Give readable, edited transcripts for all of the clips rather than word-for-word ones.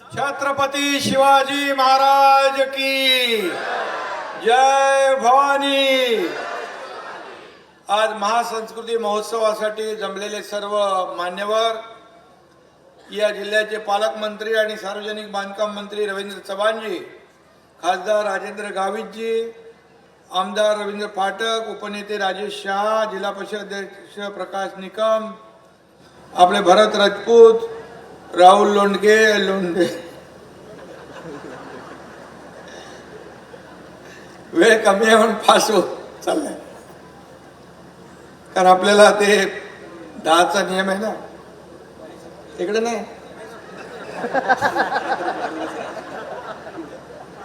छत्रपती शिवाजी महाराज की जय भवानी। आज महासंस्कृती महोत्सवासाठी जमलेले सर्व मान्यवर, या जिल्ह्याचे पालकमंत्री आणि सार्वजनिक बांधकाम मंत्री रवींद्र चव्हाणजी, खासदार राजेंद्र गावितजी, आमदार रवींद्र पाठक, उपनेते राजेश शाह, जिल्हा परिषद अध्यक्ष प्रकाश निकम, आपले भरत राजपूत, राहुल लोंढे वेळ कमी आहे म्हणून फास्ट होत चाललाय, कारण आपल्याला ते 10चा नियम आहे ना, तिकडे नाही,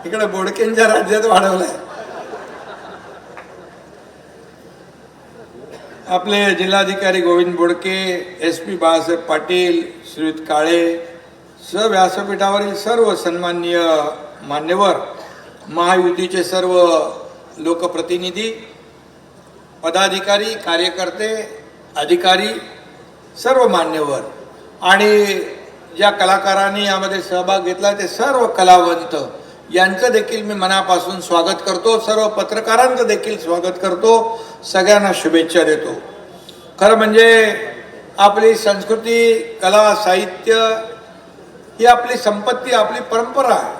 इकडे बोडकेंच्या राज्यात वाढवलाय। आपले जिल्हाधिकारी गोविंद बोडके, SP बाळासाहेब पाटील, श्रीयुत काळे, व्यासपीठावरील सर्व सन्माननीय मान्यवर, महायुतीचे सर्व लोकप्रतिनिधी, पदाधिकारी, कार्यकर्ते, अधिकारी, सर्व मान्यवर आणि ज्या कलाकारांनी यामध्ये सहभाग घेतला ते सर्व कलावंत यांचं देखील मी मनापासून स्वागत करतो। सर्व पत्रकारांचं देखील स्वागत करतो, सगळ्यांना शुभेच्छा देतो। खरं म्हणजे आपली संस्कृती, कला, साहित्य ही आपली संपत्ती, आपली परंपरा आहे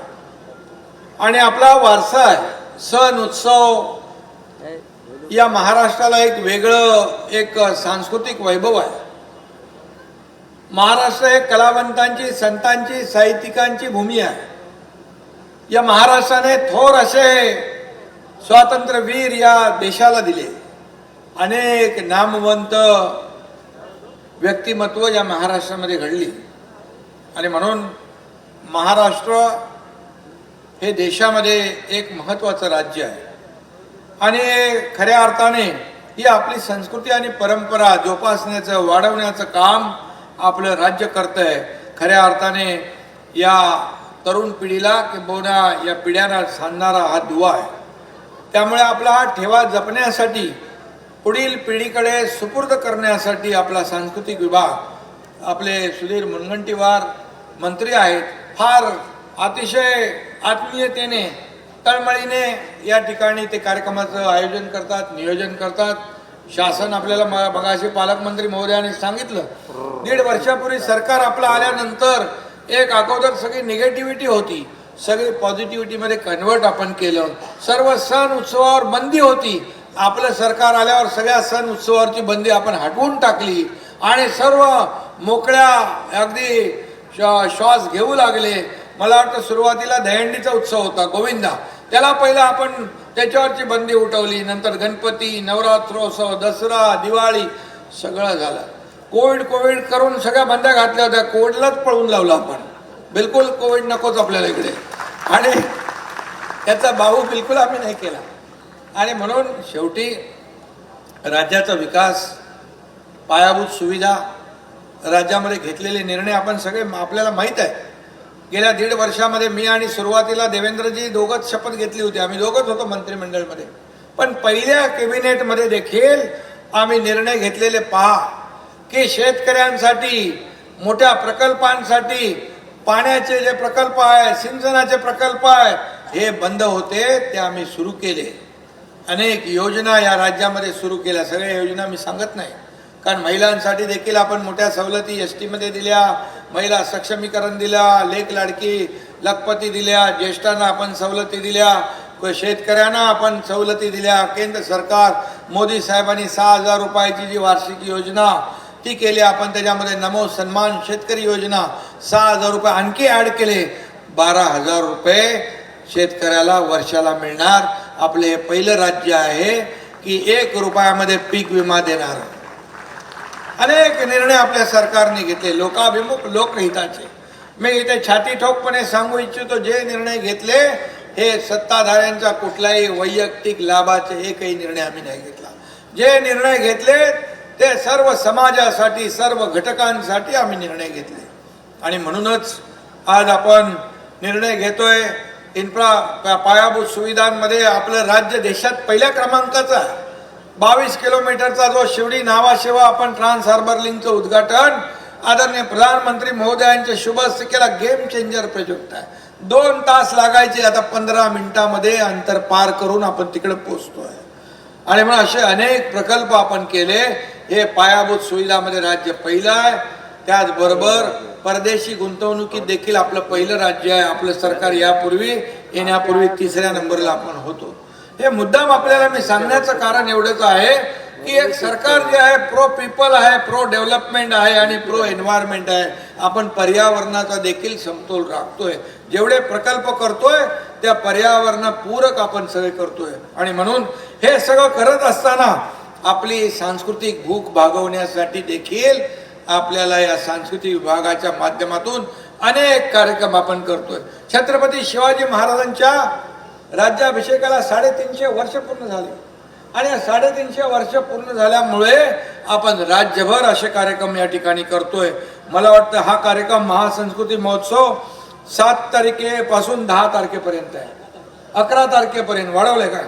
आणि आपला वारसा आहे। सण उत्सव या महाराष्ट्राला एक वेगळं एक सांस्कृतिक वैभव आहे। महाराष्ट्र हे कलावंतांची, संतांची, साहित्यिकांची भूमी आहे। या महाराष्ट्राने थोर असे स्वातंत्र्यवीर या देशाला दिले, अनेक नामवंत व्यक्तिमत्व या महाराष्ट्रामध्ये घडली आणि म्हणून महाराष्ट्र हे देशामध्ये एक महत्त्वाचं राज्य आहे आणि खऱ्या अर्थाने ही आपली संस्कृती आणि परंपरा जोपासण्याचं, वाढवण्याचं काम आपलं राज्य करतंय। खऱ्या अर्थाने या तरुण पिढीला किंबहुना या पिढ्यांना सांगणारा हा दुवा आहे। त्यामुळे आपला हा ठेवा जपण्यासाठी, पुढील पिढीकडे सुपूर्द करण्यासाठी आपला सांस्कृतिक विभाग, आपले सुधीर मुनगंटीवार मंत्री आहेत, फार अतिशय आत्मीयतेने, तळमळीने या ठिकाणी ते कार्यक्रमाचं आयोजन करतात, नियोजन करतात। शासन आपल्याला मगाशी पालकमंत्री महोदयांनी सांगितलं, 1.5 वर्षापूर्वी सरकार आपलं आल्यानंतर एक अगोदर सगळी निगेटिव्हिटी होती, सगळी पॉझिटिव्हिटीमध्ये कन्वर्ट आपण केलं। सर्व सण उत्सवावर बंदी होती, आपलं सरकार आल्यावर सगळ्या सण उत्सवावरची बंदी आपण हटवून टाकली आणि सर्व मोकळ्या अगदी श्वास घेऊ लागले। मला वाटतं सुरुवातीला दहीहंडीचा उत्सव होता गोविंदा, त्याला पहिला आपण त्याच्यावरची बंदी उठवली, नंतर गणपती, नवरात्रोत्सव, दसरा, दिवाळी सगळं झालं। कोविड करून सगळ्या बंद्या घातल्या होत्या, कोविडलाच पळून लावलं आपण, बिलकुल कोविड नकोच आपल्याला इकडे, आणि त्याचा बाहू बिलकुल आम्ही नाही केला। आणि म्हणून शेवटी राज्याचा विकास, पायाभूत सुविधा, राज्यामध्ये घेतलेले निर्णय आपण सगळे आपल्याला माहीत आहे। गेल्या 1.5 वर्षामध्ये मी आणि सुरुवातीला देवेंद्रजी दोघंच शपथ घेतली होती, आम्ही दोघंच होतो मंत्रिमंडळमध्ये, पण पहिल्या कॅबिनेटमध्ये देखील आम्ही निर्णय घेतलेले पहा की शेतकऱ्यांसाठी, मोठ्या प्रकल्पांसाठी, पाण्याचे जे प्रकल्प आहे, सिंचनाचे प्रकल्प आहे, हे बंद होते ते आम्ही सुरू केले। अनेक योजना या राज्यामध्ये सुरू केल्या, सगळ्या योजना मी सांगत नाही, कारण महिलांसाठी देखील आपण मोठ्या सवलती ST मध्ये दिल्या, महिला सक्षमीकरण दिल्या, लेक लाडकी लखपती दिल्या, ज्येष्ठांना आपण सवलती दिल्या, शेतकऱ्यांना आपण सवलती दिल्या। केंद्र सरकार मोदी साहेबांनी 6,000 रुपयाची जी वार्षिक योजना ती केली आपण, त्याच्यामध्ये नमो सन्मान शेतकरी योजना 6,000 रुपये आणखी ॲड केले, 12,000 रुपये शेतकऱ्याला वर्षाला मिळणार। आपले हे पहिलं राज्य आहे की 1 रुपयामध्ये पीक विमा देणार। अनेक निर्णय आपल्या सरकारने घेतले लोकाभिमुख, लोकहिताचे। मी इथे छाती ठोकपणे सांगू इच्छितो, जे निर्णय घेतले हे सत्ताधाऱ्यांचा कुठलाही वैयक्तिक लाभाचे एकही निर्णय आम्ही नाही घेतला। जे निर्णय घेतले ते सर्व समाजासाठी, सर्व घटकांसाठी आम्ही निर्णय घेतले आणि म्हणूनच आज आपण निर्णय घेतोय। पायाभूत सुविधांमध्ये आपलं राज्य देशात पहिल्या क्रमांकाचं आहे। 22 किलोमीटरचा जो शिवडी नावाशिवा आपण ट्रान्स हार्बर लिंकचं उद्घाटन आदरणीय प्रधानमंत्री महोदयांच्या शुभ हस्ते केला. गेम चेंजर प्रोजेक्ट आहे. 2 तास लागायचे, आता 15 मिनिटांमध्ये अंतर पार करून आपण तिकडे पोहोचतोय. आणि मग असे अनेक प्रकल्प आपण केले. हे पायाभूत सुविधामध्ये राज्य पहिलं आहे. त्याचबरोबर परदेशी गुंतवणुकीत देखील आपलं पहिलं राज्य आहे. आपलं सरकार येण्यापूर्वी 3ऱ्या नंबरला आपण होतो. हे मुद्दाम आपल्याला मी सांगण्याचं कारण एवढंच आहे की एक सरकार जे आहे प्रो पीपल आहे, प्रो डेव्हलपमेंट आहे आणि प्रो एन्व्हायरमेंट आहे. आपण पर्यावरणाचा देखील समतोल राखतोय. जेवढे प्रकल्प करतोय त्या पर्यावरणापूरक आपण सगळे करतोय. आणि म्हणून हे सगळं करत असताना आपली सांस्कृतिक भूक भागवण्यासाठी देखील आपल्याला या सांस्कृतिक विभागाच्या माध्यमातून अनेक कार्यक्रम आपण करतोय. छत्रपती शिवाजी महाराजांच्या राज्याभिषेकाला 350 वर्ष पूर्ण झाले आणि 350 वर्ष पूर्ण झाल्यामुळे आपण राज्यभर असे कार्यक्रम या ठिकाणी करतोय. मला वाटतं हा कार्यक्रम महासंस्कृती महोत्सव 7 तारखेपासून 10 तारखेपर्यंत आहे. 11 तारखेपर्यंत वाढवलंय काय.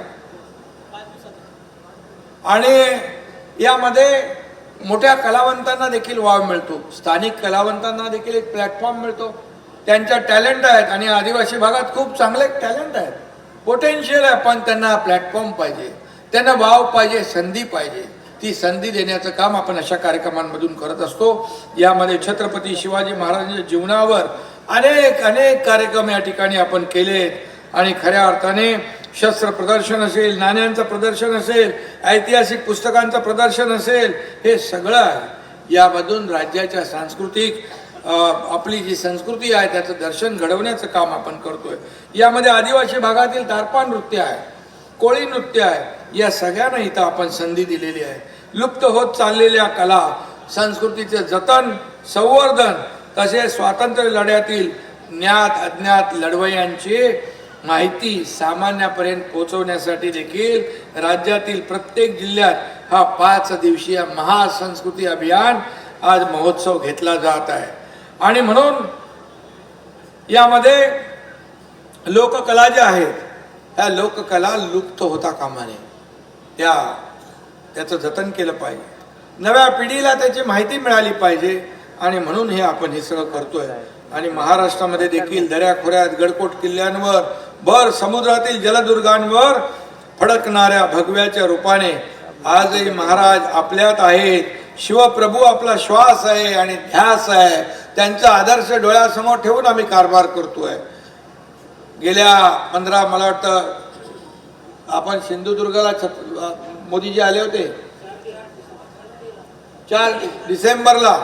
आणि यामध्ये मोठ्या कलावंतांना देखील वाव मिळतो. स्थानिक कलावंतांना देखील एक प्लॅटफॉर्म मिळतो. त्यांच्या टॅलेंट आहेत आणि आदिवासी भागात खूप चांगले टॅलेंट आहेत, पोटेन्शियल आहे. पण त्यांना प्लॅटफॉर्म पाहिजे, त्यांना वाव पाहिजे, संधी पाहिजे. ती संधी देण्याचं काम आपण अशा कार्यक्रमांमधून करत असतो. यामध्ये छत्रपती शिवाजी महाराजांच्या जीवनावर अनेक कार्यक्रम या ठिकाणी आपण केलेत. आणि खऱ्या अर्थाने शस्त्र प्रदर्शन असेल, नाण्यांचं प्रदर्शन असेल, ऐतिहासिक पुस्तकांचं प्रदर्शन असेल, हे सगळं आहे. यामधून राज्याच्या सांस्कृतिक आपली जी संस्कृती आहे त्याचं दर्शन घडवण्याचं काम आपण करतोय. यामध्ये आदिवासी भागातील तारपा नृत्य आहे, कोळी नृत्य आहे. या सगळ्यांना इथं आपण संधी दिलेली आहे. लुप्त होत चाललेल्या कला संस्कृतीचे जतन, संवर्धन, तसेच स्वातंत्र्य लढ्यातील ज्ञात अज्ञात लढवय्यांची माहिती सामान्यापर्यंत पोहोचवण्यासाठी देखील राज्यातील प्रत्येक जिल्ह्यात हा 5 दिवसीय महासंस्कृती अभियान आज महोत्सव घेतला जात आहे. आणि म्हणून यामध्ये लोककला ज्या आहेत ह्या लोककला लुप्त होता कामा नये. त्याचं जतन केलं पाहिजे, नव्या पिढीला त्याची माहिती मिळाली पाहिजे. आणि म्हणून हे सगळं करतोय. आणि महाराष्ट्रामध्ये देखील दऱ्याखोऱ्यात, गडकोट किल्ल्यांवर, भर समुद्रातील जलदुर्गांवर फडकणाऱ्या भगव्याच्या रूपाने आजही महाराज आपल्यात आहेत. शिवप्रभू आपला श्वास आहे आणि ध्यास आहे. त्यांचा आदर्श डोळ्यासमोर ठेवून आम्ही कारभार करतोय. गेल्या 15 मला वाटतं आपण सिंधुदुर्गला मोदीजी आले होते 4 डिसेंबरला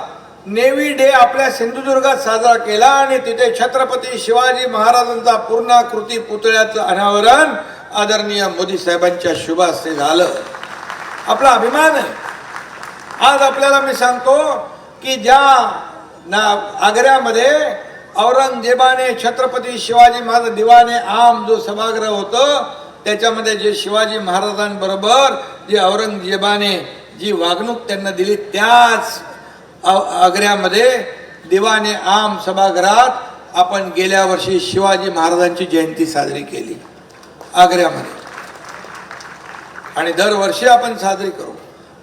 नेव्ही डे आपल्या सिंधुदुर्गात साजरा केला. आणि तिथे छत्रपती शिवाजी महाराजांचा पूर्णाकृती पुतळ्याचं अनावरण आदरणीय मोदी साहेबांच्या शुभ हस्ते झालं. आपला अभिमान आहे. आज आपल्याला मी सांगतो की ज्या आग्र्यामध्ये औरंगजेबाने छत्रपती शिवाजी महाराज दिवाने आम जो सभागृह होतं त्याच्यामध्ये जे शिवाजी महाराजांबरोबर जे औरंगजेबाने जी वागणूक त्यांना दिली त्याच आग्र्यामध्ये दिवाने आम सभागृहात आपण गेल्या वर्षी शिवाजी महाराजांची जयंती साजरी केली आग्र्यामध्ये. आणि दरवर्षी आपण साजरी करू.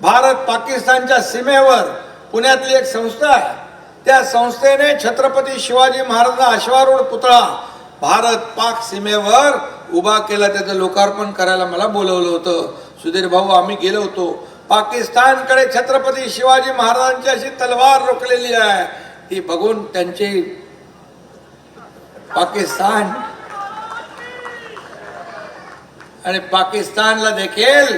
भारत पाकिस्तानच्या सीमेवर पुण्यातली एक संस्था आहे. त्या संस्थेने छत्रपती शिवाजी महाराजांचा अश्वारूढ पुतळा भारत पाक सीमेवर उभा केला. त्याचं लोकार्पण करायला मला बोलवलं होतं. सुधीर भाऊ आम्ही गेलो होतो. पाकिस्तानकडे छत्रपती शिवाजी महाराजांची अशी तलवार रोखलेली आहे. ती बघून त्यांची पाकिस्तान आणि पाकिस्तानला देखील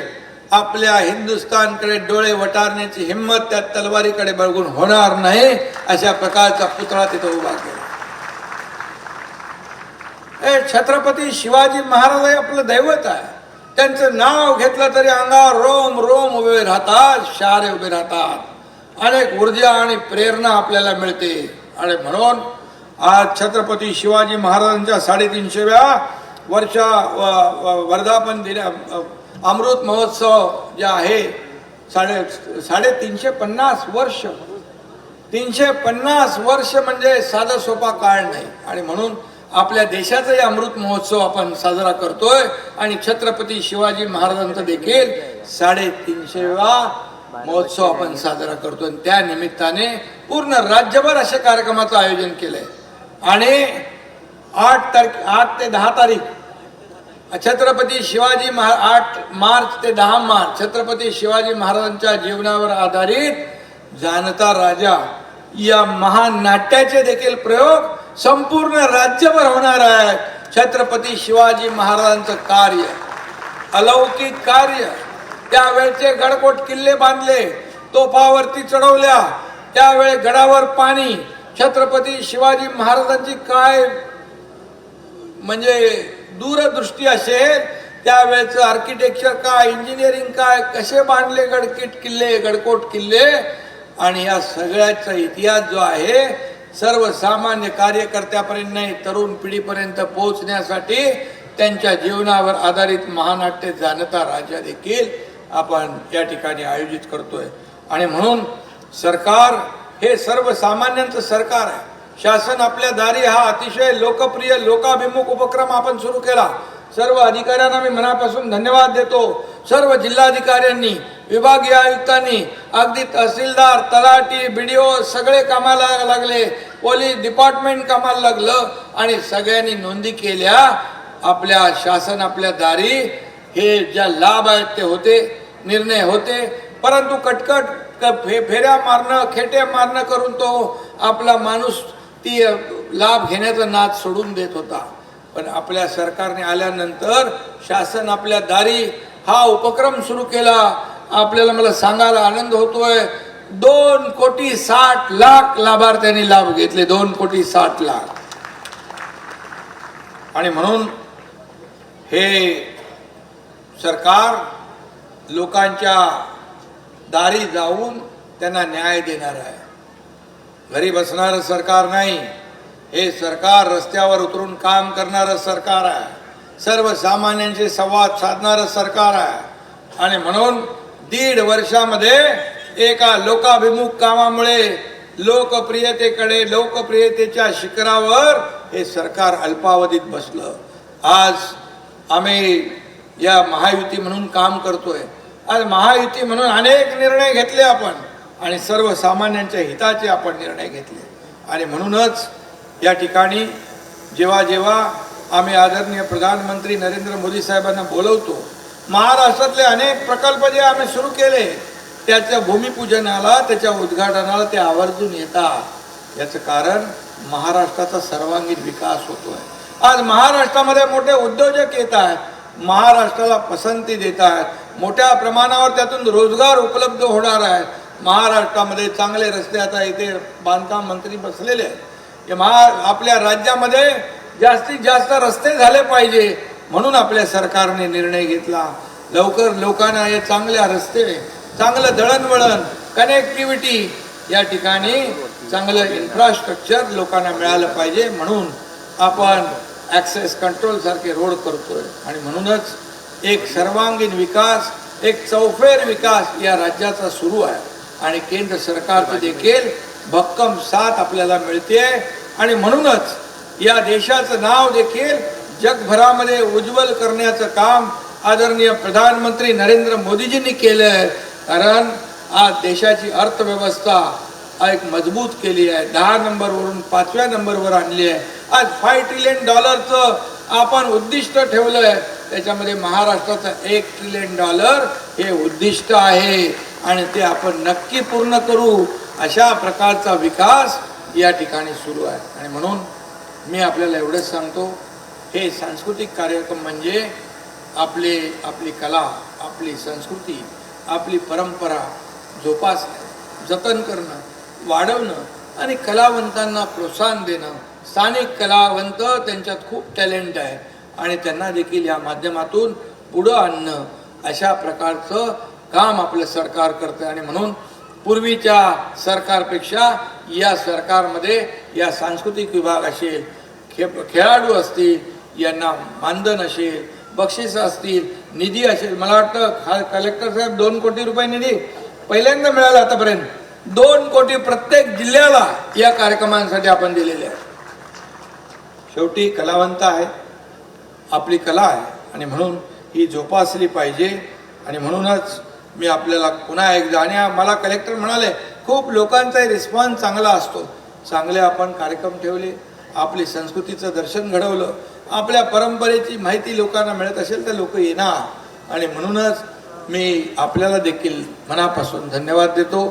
आपल्या हिंदुस्थानकडे डोळे वटारण्याची हिंमत त्या तलवारीकडे बघून होणार नाही. अशा प्रकारचा पुतळा तिथे उभा केला. छत्रपती शिवाजी महाराज हे आपलं दैवत आहे. त्यांचं नाव घेतलं तरी अंगावर रोम रोम उभे राहतात, शारे उभे राहतात. अनेक ऊर्जा आणि प्रेरणा आपल्याला मिळते. आणि म्हणून आज छत्रपती शिवाजी महाराजांच्या 350व्या वर्धापन दिना अमृत महोत्सव जे आहे 350 वर्ष 350 वर्ष म्हणजे साधा सोपा काळ नाही. आणि म्हणून आपल्या देशाचाही अमृत महोत्सव आपण साजरा करतोय. आणि छत्रपती शिवाजी महाराजांचा देखील 350वा महोत्सव आपण साजरा करतो आणि त्या निमित्ताने पूर्ण राज्यभर अशा कार्यक्रमाचं आयोजन केलंय आणि 8 ते 10 तारीख छत्रपती शिवाजी 8 मार्च ते 10 मार्च छत्रपती शिवाजी महाराजांच्या जीवनावर आधारित जाणता राजा या महान नाट्याचे देखील प्रयोग संपूर्ण राज्यभर होणार आहे। छत्रपती शिवाजी महाराजांचं कार्य, अलौकिक कार्य, त्यावेळचे गडकोट किल्ले बांधले, तोफावरती चढवल्या, त्यावेळे गडावर पाणी, छत्रपती शिवाजी महाराजांची काय म्हणजे दूरदृष्टी असेल, त्यावेळेचं आर्किटेक्चर काय, इंजिनिअरिंग काय, कसे बांधले गडकोट किल्ले आणि या सगळ्याचा इतिहास जो आहे सर्वसामान्य कार्यकर्त्यापर्यंत नाही तरुण पिढीपर्यंत पोहोचण्यासाठी त्यांच्या जीवनावर आधारित महानाट्य जाणता राजा देखील आपण या ठिकाणी आयोजित करतोय। आणि म्हणून सरकार हे सर्वसामान्यांचं सरकार आहे। शासन आपल्या दारी हा अतिशय लोकप्रिय लोकाभिमुख उपक्रम आपण सुरू केला। सर्व अधिकाऱ्यांना मी मनापासून धन्यवाद देतो। सर्व जिल्हाधिकाऱ्यांनी, विभागीय आयुक्तांनी, अगदी तहसीलदार, तलाठी, BDO सगळे कामाला लागले, पोलीस डिपार्टमेंट कामाला लागलं आणि सगळ्यांनी नोंदी केल्या। आपल्या शासन आपल्या दारी हे ज्या लाभ आहेत ते होते, निर्णय होते, परंतु कटकट फेऱ्या मारणं, खेटे मारणं करून तो आपला माणूस ती लाभ घेण्याचा नाद सोडून देत होता। पण आपल्या सरकारने आल्यानंतर शासन आपल्या दारी हा उपक्रम सुरू केला। आपल्याला मला सांगायला आनंद होतोय 2,60,00,000 लाभार्थ्यांनी लाभ घेतले, 2,60,00,000। आणि म्हणून हे सरकार लोकांच्या दारी जाऊन त्यांना न्याय देणार आहे। घरी बसणारं सरकार नाही, हे सरकार रस्त्यावर उतरून काम करणारं सरकार आहे, सर्वसामान्यांशी संवाद साधणारं सरकार आहे। आणि म्हणून 1.5 वर्षामध्ये एका लोकाभिमुख कामामुळे लोकप्रियतेच्या शिखरावर हे सरकार अल्पावधीत बसलं। आज आम्ही या महायुती म्हणून काम करतोय। आज महायुती म्हणून अनेक निर्णय घेतले आपण आणि सर्वसामान्यांच्या हिताचे आपण निर्णय घेतले। आणि म्हणूनच या ठिकाणी जेव्हा जेव्हा आम्ही आदरणीय प्रधानमंत्री नरेंद्र मोदी साहेबांना बोलवतो, महाराष्ट्रातले अनेक प्रकल्प जे आम्ही सुरू केले त्याच्या भूमिपूजनाला, त्याच्या उद्घाटनाला ते आवर्जून येतात। याचं कारण महाराष्ट्राचा सर्वांगीण विकास होतोय। आज महाराष्ट्रामध्ये मोठे उद्योजक येत आहेत, महाराष्ट्राला पसंती देत आहेत, मोठ्या प्रमाणावर त्यातून रोजगार उपलब्ध होणार आहे। महाराष्ट्रामध्ये चांगले रस्ते, आता इथे बांधकाम मंत्री बसलेले आहेत, आपल्या राज्यामध्ये जास्तीत जास्त रस्ते झाले पाहिजे म्हणून आपल्या सरकारने निर्णय घेतला। लवकर लोकांना हे चांगल्या रस्ते, चांगलं दळणवळण, कनेक्टिव्हिटी, या ठिकाणी चांगलं इन्फ्रास्ट्रक्चर लोकांना मिळालं पाहिजे म्हणून आपण ॲक्सेस कंट्रोल सारखे रोड करतोय। आणि म्हणूनच एक सर्वांगीण विकास, एक चौफेर विकास या राज्याचा सुरू आहे आणि केंद्र सरकारची देखील भक्कम साथ आपल्याला मिळते। आणि म्हणूनच या देशाचं नाव देखील जगभरामध्ये उज्ज्वल करण्याचं काम आदरणीय प्रधानमंत्री नरेंद्र मोदीजींनी केलंय। कारण आज देशाची अर्थव्यवस्था एक मजबूत केली आहे, 10 नंबरवरून 5व्या नंबरवर आणली आहे। आज $5 ट्रिलियन आपण उद्दिष्ट ठेवलंय, त्याच्यामध्ये महाराष्ट्राचं $1 ट्रिलियन हे उद्दिष्ट आहे आणि ते आपण नक्की पूर्ण करू। अशा प्रकारचा विकास या ठिकाणी सुरू आहे। आणि म्हणून मी आपल्याला एवढंच सांगतो, हे सांस्कृतिक कार्यक्रम म्हणजे आपली कला, आपली संस्कृती, आपली परंपरा जोपासणं, जतन करणं, वाढवणं आणि कलावंतांना प्रोत्साहन देणं। स्थानिक कलावंत, त्यांच्यात खूप टॅलेंट आहे आणि त्यांना देखील या माध्यमातून पुढं आणणं, अशा प्रकारचं काम आपलं सरकार करतं। आणि म्हणून पूर्वीच्या सरकारपेक्षा या सरकारमध्ये या सांस्कृतिक विभाग असेल, खेळाडू असतील, यांना मानधन असेल, बक्षिसं असतील, निधी असेल। मला वाटतं कलेक्टर साहेब 2 कोटी रुपये निधी पहिल्यांदा मिळाला आतापर्यंत, 2 कोटी प्रत्येक जिल्ह्याला या कार्यक्रमांसाठी आपण दिलेले आहे। शेवटी कलावंत आहे, आपली कला आहे आणि म्हणून ही जोपासली पाहिजे। आणि म्हणूनच मी आपल्याला पुन्हा एकदा, आणि मला कलेक्टर म्हणाले खूप लोकांचा रिस्पॉन्स चांगला असतो, चांगले आपण कार्यक्रम ठेवले, आपली संस्कृतीचं दर्शन घडवलं, आपल्या परंपरेची माहिती लोकांना मिळत असेल तर लोक येणार. आणि म्हणूनच मी आपल्याला देखील मनापासून धन्यवाद देतो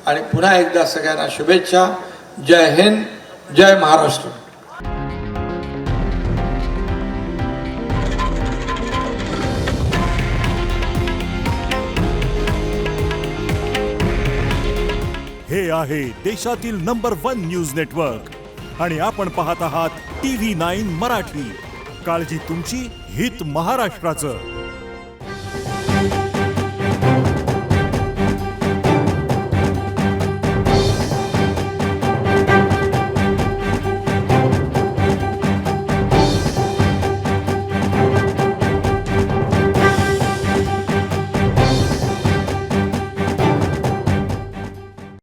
आणि पुन्हा एकदा सगळ्यांना शुभेच्छा. जय हिंद, जय महाराष्ट्र. हे आहे देशातील नंबर 1 न्यूज नेटवर्क आणि आपण पाहत आहात TV9 मराठी. काळजी तुमची, हित महाराष्ट्राचं.